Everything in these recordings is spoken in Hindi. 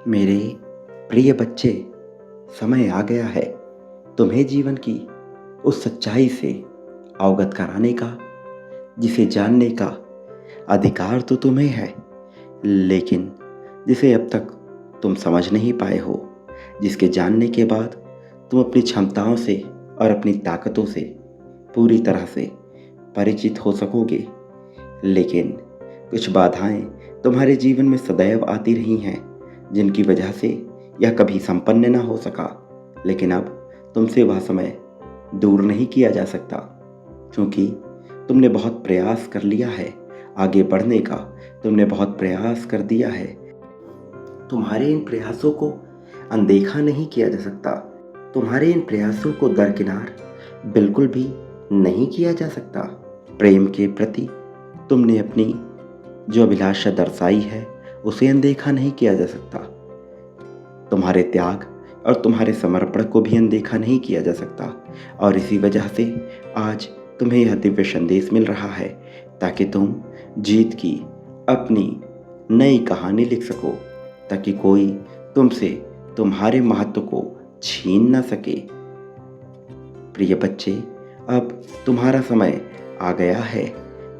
मेरे प्रिय बच्चे, समय आ गया है तुम्हें जीवन की उस सच्चाई से अवगत कराने का जिसे जानने का अधिकार तो तुम्हें है, लेकिन जिसे अब तक तुम समझ नहीं पाए हो, जिसके जानने के बाद तुम अपनी क्षमताओं से और अपनी ताकतों से पूरी तरह से परिचित हो सकोगे। लेकिन कुछ बाधाएं तुम्हारे जीवन में सदैव आती रही हैं, जिनकी वजह से यह कभी संपन्न न हो सका। लेकिन अब तुमसे वह समय दूर नहीं किया जा सकता, क्योंकि तुमने बहुत प्रयास कर लिया है आगे बढ़ने का। तुमने बहुत प्रयास कर दिया है। तुम्हारे इन प्रयासों को अनदेखा नहीं किया जा सकता। तुम्हारे इन प्रयासों को दरकिनार बिल्कुल भी नहीं किया जा सकता। प्रेम के प्रति तुमने अपनी जो अभिलाषा दर्शाई है, उसे अनदेखा नहीं किया जा सकता। तुम्हारे त्याग और तुम्हारे समर्पण को भी अनदेखा नहीं किया जा सकता। और इसी वजह से आज तुम्हें यह दिव्य संदेश मिल रहा है, ताकि तुम जीत की अपनी नई कहानी लिख सको, ताकि कोई तुमसे तुम्हारे महत्व को छीन न सके। प्रिय बच्चे, अब तुम्हारा समय आ गया है।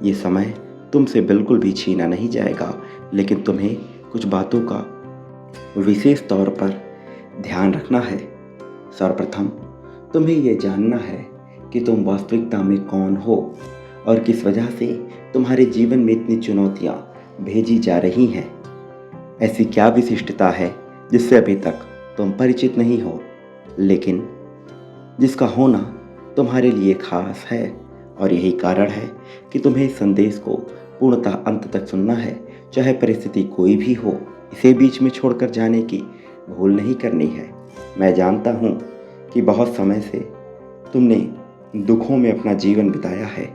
ये समय तुमसे बिल्कुल भी छीना नहीं जाएगा, लेकिन तुम्हें कुछ बातों का विशेष तौर पर ध्यान रखना है। सर्वप्रथम तुम्हें यह जानना है कि तुम वास्तविकता में कौन हो और किस वजह से तुम्हारे जीवन में इतनी चुनौतियां भेजी जा रही हैं। ऐसी क्या विशिष्टता है जिससे अभी तक तुम परिचित नहीं हो, लेकिन जिसका होना तुम्हारे लिए खास है। और यही कारण है कि तुम्हें इस संदेश को पूर्णतः अंत तक सुनना है, चाहे परिस्थिति कोई भी हो। इसे बीच में छोड़कर जाने की भूल नहीं करनी है। मैं जानता हूँ कि बहुत समय से तुमने दुखों में अपना जीवन बिताया है।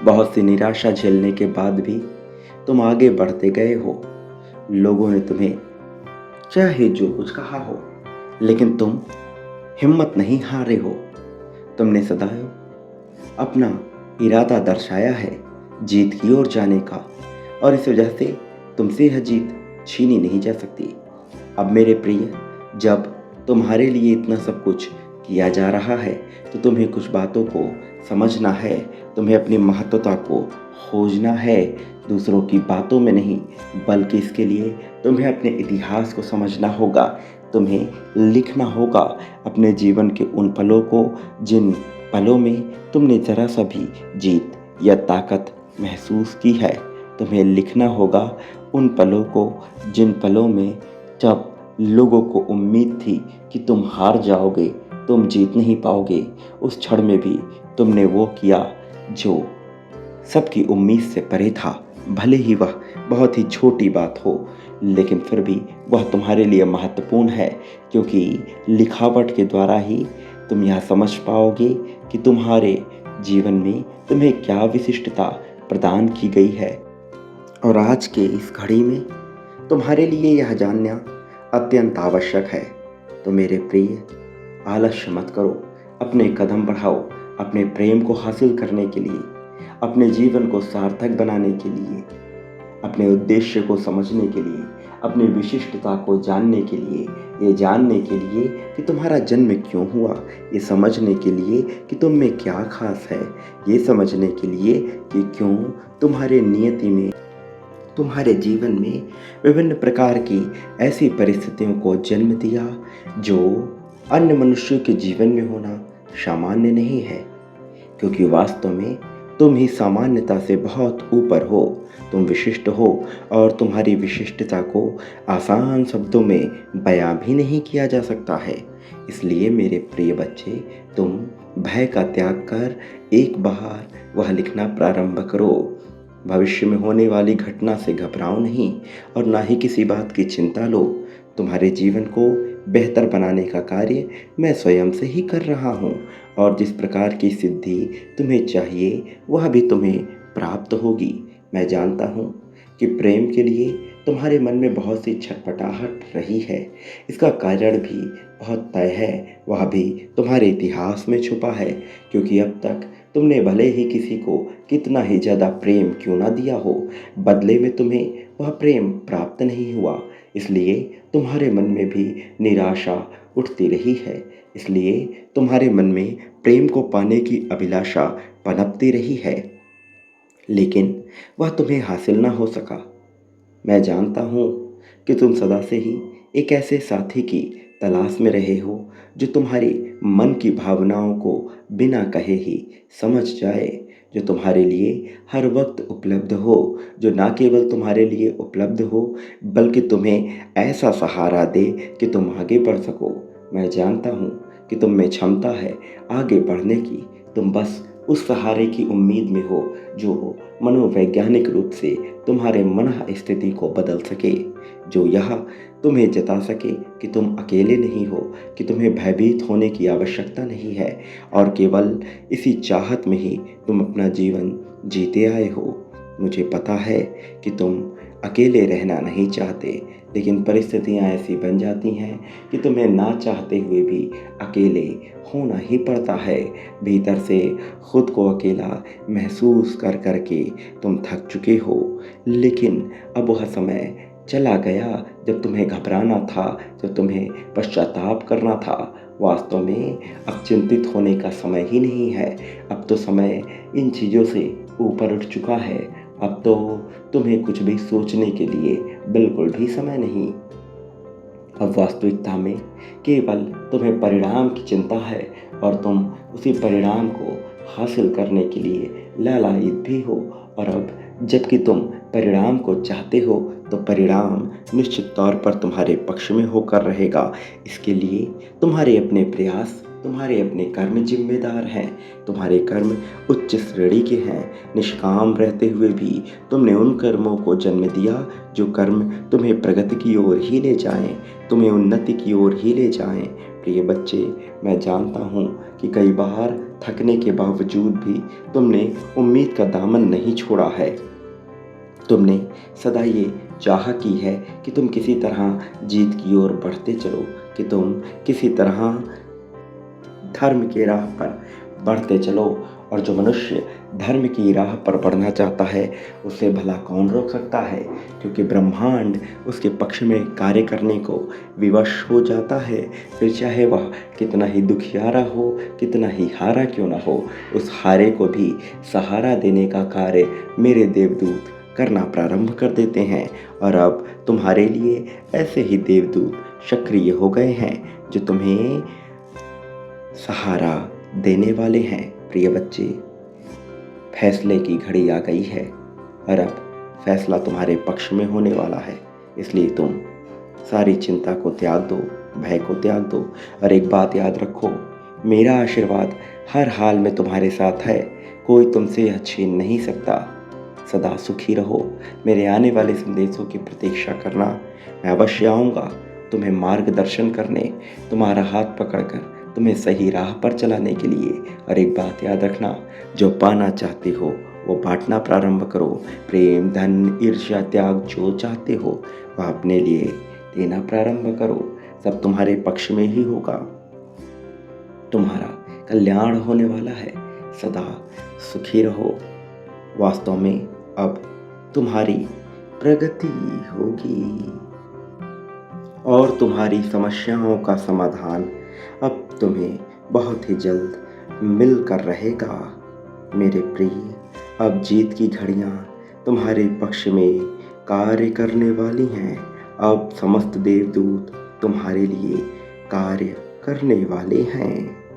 बहुत सी निराशा झेलने के बाद भी तुम आगे बढ़ते गए हो। लोगों ने तुम्हें चाहे जो कुछ कहा हो, लेकिन तुम हिम्मत नहीं हारे हो। तुमने सदैव अपना इरादा दर्शाया है जीत की ओर जाने का, और इस वजह से तुमसे यह जीत छीनी नहीं जा सकती। अब मेरे प्रिय, जब तुम्हारे लिए इतना सब कुछ किया जा रहा है, तो तुम्हें कुछ बातों को समझना है। तुम्हें अपनी महत्वता को खोजना है, दूसरों की बातों में नहीं, बल्कि इसके लिए तुम्हें अपने इतिहास को समझना होगा। तुम्हें लिखना होगा अपने जीवन के उन पलों को, जिन पलों में तुमने जरा सा भी जीत या ताकत महसूस की है। तुम्हें लिखना होगा उन पलों को, जिन पलों में जब लोगों को उम्मीद थी कि तुम हार जाओगे, तुम जीत नहीं पाओगे। उस क्षण में भी तुमने वो किया जो सबकी उम्मीद से परे था। भले ही वह बहुत ही छोटी बात हो, लेकिन फिर भी वह तुम्हारे लिए महत्वपूर्ण है, क्योंकि लिखावट के द्वारा ही तुम यह समझ पाओगे कि तुम्हारे जीवन में तुम्हें क्या विशिष्टता प्रदान की गई है। और आज के इस घड़ी में तुम्हारे लिए यह जानना अत्यंत आवश्यक है। तो मेरे प्रिय, आलस्य मत करो, अपने कदम बढ़ाओ अपने प्रेम को हासिल करने के लिए, अपने जीवन को सार्थक बनाने के लिए, अपने उद्देश्य को समझने के लिए, अपनी विशिष्टता को जानने के लिए, ये जानने के लिए कि तुम्हारा जन्म क्यों हुआ, ये समझने के लिए कि तुम में क्या खास है, ये समझने के लिए कि क्यों तुम्हारे नियति में, तुम्हारे जीवन में विभिन्न प्रकार की ऐसी परिस्थितियों को जन्म दिया जो अन्य मनुष्यों के जीवन में होना सामान्य नहीं है। क्योंकि वास्तव में तुम ही सामान्यता से बहुत ऊपर हो। तुम विशिष्ट हो, और तुम्हारी विशिष्टता को आसान शब्दों में बयां भी नहीं किया जा सकता है। इसलिए मेरे प्रिय बच्चे, तुम भय का त्याग कर एक बार वह लिखना प्रारंभ करो। भविष्य में होने वाली घटना से घबराओ नहीं, और ना ही किसी बात की चिंता लो। तुम्हारे जीवन को बेहतर बनाने का कार्य मैं स्वयं से ही कर रहा हूँ, और जिस प्रकार की सिद्धि तुम्हें चाहिए वह भी तुम्हें प्राप्त होगी। मैं जानता हूँ कि प्रेम के लिए तुम्हारे मन में बहुत सी छटपटाहट रही है। इसका कारण भी बहुत तय है, वह भी तुम्हारे इतिहास में छुपा है। क्योंकि अब तक तुमने भले ही किसी को कितना ही ज़्यादा प्रेम क्यों ना दिया हो, बदले में तुम्हें वह प्रेम प्राप्त नहीं हुआ। इसलिए तुम्हारे मन में भी निराशा उठती रही है। इसलिए तुम्हारे मन में प्रेम को पाने की अभिलाषा पनपती रही है, लेकिन वह तुम्हें हासिल ना हो सका। मैं जानता हूँ कि तुम सदा से ही एक ऐसे साथी की तलाश में रहे हो जो तुम्हारी मन की भावनाओं को बिना कहे ही समझ जाए, जो तुम्हारे लिए हर वक्त उपलब्ध हो, जो ना केवल तुम्हारे लिए उपलब्ध हो बल्कि तुम्हें ऐसा सहारा दे कि तुम आगे बढ़ सको। मैं जानता हूँ कि तुम में क्षमता है आगे बढ़ने की। तुम बस उस सहारे की उम्मीद में हो जो मनोवैज्ञानिक रूप से तुम्हारे मन स्थिति को बदल सके, जो यह तुम्हें जता सके कि तुम अकेले नहीं हो, कि तुम्हें भयभीत होने की आवश्यकता नहीं है और केवल इसी चाहत में ही तुम अपना जीवन जीते आए हो। मुझे पता है कि तुम अकेले रहना नहीं चाहते, लेकिन परिस्थितियाँ ऐसी बन जाती हैं कि तुम्हें ना चाहते हुए भी अकेले होना ही पड़ता है। भीतर से खुद को अकेला महसूस कर करके तुम थक चुके हो, लेकिन अब वह समय चला गया जब तुम्हें घबराना था, जब तुम्हें पश्चाताप करना था। वास्तव में अब चिंतित होने का समय ही नहीं है। अब तो समय इन चीज़ों से ऊपर उठ चुका है। अब तो तुम्हें कुछ भी सोचने के लिए बिल्कुल भी समय नहीं। अब वास्तविकता में केवल तुम्हें परिणाम की चिंता है और तुम उसी परिणाम को हासिल करने के लिए लालायित भी हो। और अब जबकि तुम परिणाम को चाहते हो तो परिणाम निश्चित तौर पर तुम्हारे पक्ष में होकर रहेगा। इसके लिए तुम्हारे अपने प्रयास, तुम्हारे अपने कर्म जिम्मेदार हैं। तुम्हारे कर्म उच्च श्रेणी के हैं। निष्काम रहते हुए भी तुमने उन कर्मों को जन्म दिया जो कर्म तुम्हें प्रगति की ओर ही ले जाएं, तुम्हें उन्नति की ओर ही ले जाएं। प्रिय बच्चे, मैं जानता हूँ कि कई बार थकने के बावजूद भी तुमने उम्मीद का दामन नहीं छोड़ा है। तुमने सदा ये चाह की है कि तुम किसी तरह जीत की ओर बढ़ते चलो, कि तुम किसी तरह धर्म की राह पर बढ़ते चलो। और जो मनुष्य धर्म की राह पर बढ़ना चाहता है उसे भला कौन रोक सकता है, क्योंकि ब्रह्मांड उसके पक्ष में कार्य करने को विवश हो जाता है। फिर चाहे वह कितना ही दुखियारा हो, कितना ही हारा क्यों ना हो, उस हारे को भी सहारा देने का कार्य मेरे देवदूत करना प्रारंभ कर देते हैं। और अब तुम्हारे लिए ऐसे ही देवदूत सक्रिय हो गए हैं जो तुम्हें सहारा देने वाले हैं। प्रिय बच्चे, फैसले की घड़ी आ गई है और अब फैसला तुम्हारे पक्ष में होने वाला है। इसलिए तुम सारी चिंता को त्याग दो, भय को त्याग दो और एक बात याद रखो, मेरा आशीर्वाद हर हाल में तुम्हारे साथ है। कोई तुमसे यह छीन नहीं सकता। सदा सुखी रहो। मेरे आने वाले संदेशों की प्रतीक्षा करना। मैं अवश्य आऊँगा तुम्हें मार्गदर्शन करने, तुम्हारा हाथ पकड़कर तुम्हें सही राह पर चलाने के लिए। और एक बात याद रखना, जो पाना चाहते हो वो बांटना प्रारंभ करो। प्रेम, धन, ईर्ष्या, त्याग जो चाहते हो वह अपने लिए देना प्रारंभ करो। सब तुम्हारे पक्ष में ही होगा। तुम्हारा कल्याण होने वाला है। सदा सुखी रहो। वास्तव में अब तुम्हारी प्रगति होगी और तुम्हारी समस्याओं का समाधान अब तुम्हें बहुत ही जल्द मिलकर रहेगा। मेरे प्रिय, अब जीत की घड़ियाँ तुम्हारे पक्ष में कार्य करने वाली हैं। अब समस्त देवदूत तुम्हारे लिए कार्य करने वाले हैं।